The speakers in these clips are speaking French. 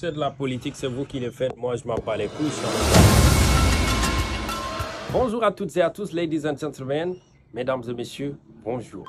C'est de la politique, c'est vous qui le faites. Moi, je m'en bats les couilles. Bonjour à toutes et à tous, ladies and gentlemen, mesdames et messieurs, bonjour.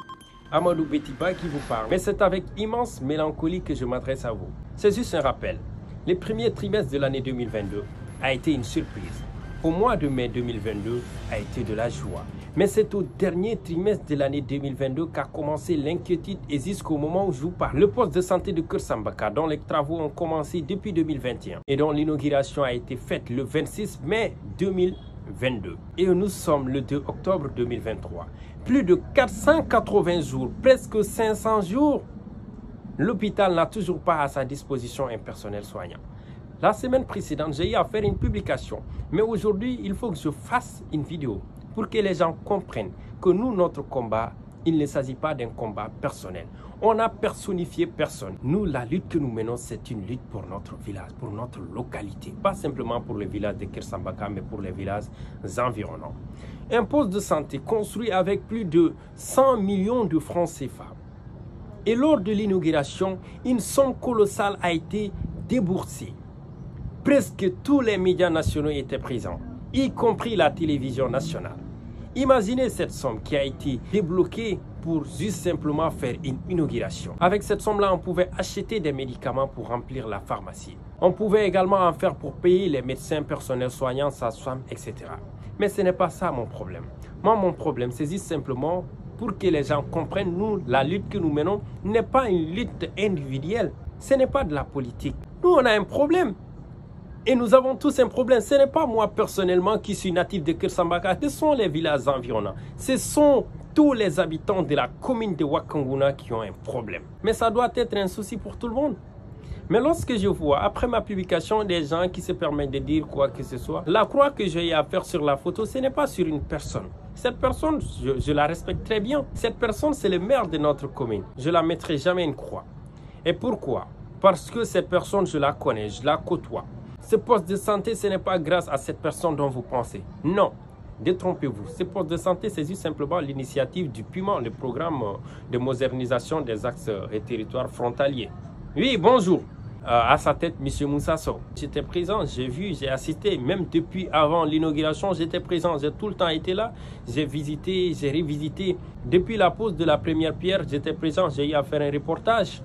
Amadou Betiba qui vous parle. Mais c'est avec immense mélancolie que je m'adresse à vous. C'est juste un rappel. Le premier trimestre de l'année 2022 a été une surprise. Au mois de mai 2022 a été de la joie. Mais c'est au dernier trimestre de l'année 2022 qu'a commencé l'inquiétude et jusqu'au moment où je vous parle. Le poste de santé de Keur Sambaka, dont les travaux ont commencé depuis 2021 et dont l'inauguration a été faite le 26 mai 2022. Et nous sommes le 2 octobre 2023. Plus de 480 jours, presque 500 jours, l'hôpital n'a toujours pas à sa disposition un personnel soignant. La semaine précédente, j'ai eu à faire une publication. Mais aujourd'hui, il faut que je fasse une vidéo pour que les gens comprennent que nous, notre combat, il ne s'agit pas d'un combat personnel. On n'a personnifié personne. Nous, la lutte que nous menons, c'est une lutte pour notre village, pour notre localité. Pas simplement pour le village de Keur Sambaka, mais pour les villages environnants. Un poste de santé construit avec plus de 100 millions de francs CFA. Et lors de l'inauguration, une somme colossale a été déboursée. Presque tous les médias nationaux étaient présents, y compris la télévision nationale. Imaginez cette somme qui a été débloquée pour juste simplement faire une inauguration. Avec cette somme-là, on pouvait acheter des médicaments pour remplir la pharmacie. On pouvait également en faire pour payer les médecins, personnels soignants, sages-femmes, etc. Mais ce n'est pas ça mon problème. Moi, mon problème, c'est juste simplement pour que les gens comprennent, nous, la lutte que nous menons n'est pas une lutte individuelle. Ce n'est pas de la politique. Nous, on a un problème. Et nous avons tous un problème. Ce n'est pas moi personnellement qui suis natif de Keur Sambaka. Ce sont les villages environnants. Ce sont tous les habitants de la commune de Wakanguna qui ont un problème. Mais ça doit être un souci pour tout le monde. Mais lorsque je vois, après ma publication, des gens qui se permettent de dire quoi que ce soit, la croix que j'ai à faire sur la photo, ce n'est pas sur une personne. Cette personne, je la respecte très bien. Cette personne, c'est le maire de notre commune. Je ne la mettrai jamais une croix. Et pourquoi? Parce que cette personne, je la connais, je la côtoie. Ce poste de santé, ce n'est pas grâce à cette personne dont vous pensez. Non, détrompez-vous. Ce poste de santé, c'est juste simplement l'initiative du PUMA, le programme de modernisation des axes et territoires frontaliers. Oui, bonjour. À sa tête, M. Moussa Sow. J'étais présent, j'ai vu, j'ai assisté. Même depuis avant l'inauguration, j'étais présent. J'ai tout le temps été là. J'ai visité, j'ai revisité. Depuis la pose de la première pierre, j'étais présent. J'ai eu à faire un reportage.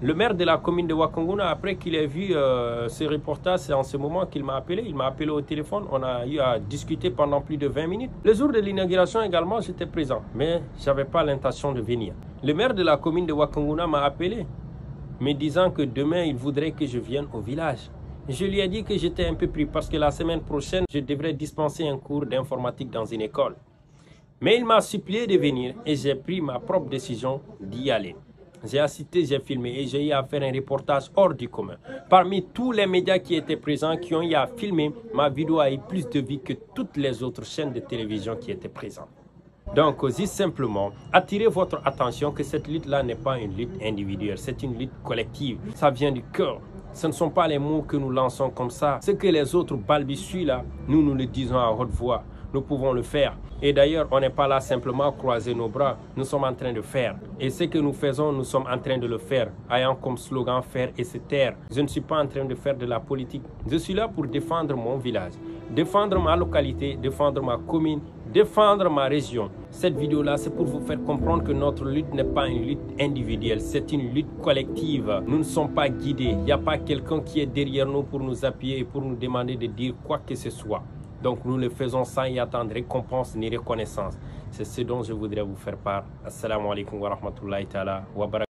Le maire de la commune de Wakanguna, après qu'il ait vu ce reportage, c'est en ce moment qu'il m'a appelé. Il m'a appelé au téléphone. On a eu à discuter pendant plus de 20 minutes. Le jour de l'inauguration également, j'étais présent. Mais je n'avais pas l'intention de venir. Le maire de la commune de Wakanguna m'a appelé, me disant que demain, il voudrait que je vienne au village. Je lui ai dit que j'étais un peu pris parce que la semaine prochaine, je devrais dispenser un cours d'informatique dans une école. Mais il m'a supplié de venir et j'ai pris ma propre décision d'y aller. J'ai assisté, j'ai filmé et j'ai eu à faire un reportage hors du commun. Parmi tous les médias qui étaient présents, qui ont eu à filmer, ma vidéo a eu plus de vues que toutes les autres chaînes de télévision qui étaient présentes. Donc, aussi simplement, attirez votre attention que cette lutte-là n'est pas une lutte individuelle, c'est une lutte collective. Ça vient du cœur. Ce ne sont pas les mots que nous lançons comme ça. Ce que les autres balbutient là, nous le disons à haute voix. Nous pouvons le faire. Et d'ailleurs, on n'est pas là simplement à croiser nos bras. Nous sommes en train de faire. Et ce que nous faisons, nous sommes en train de le faire. Ayant comme slogan faire et se taire. Je ne suis pas en train de faire de la politique. Je suis là pour défendre mon village, défendre ma localité, défendre ma commune, défendre ma région. Cette vidéo-là, c'est pour vous faire comprendre que notre lutte n'est pas une lutte individuelle, c'est une lutte collective. Nous ne sommes pas guidés. Il n'y a pas quelqu'un qui est derrière nous pour nous appuyer et pour nous demander de dire quoi que ce soit. Donc nous le faisons sans y attendre récompense ni reconnaissance. C'est ce dont je voudrais vous faire part. Assalamu alaikum wa rahmatullahi ta'ala wa barakatuh.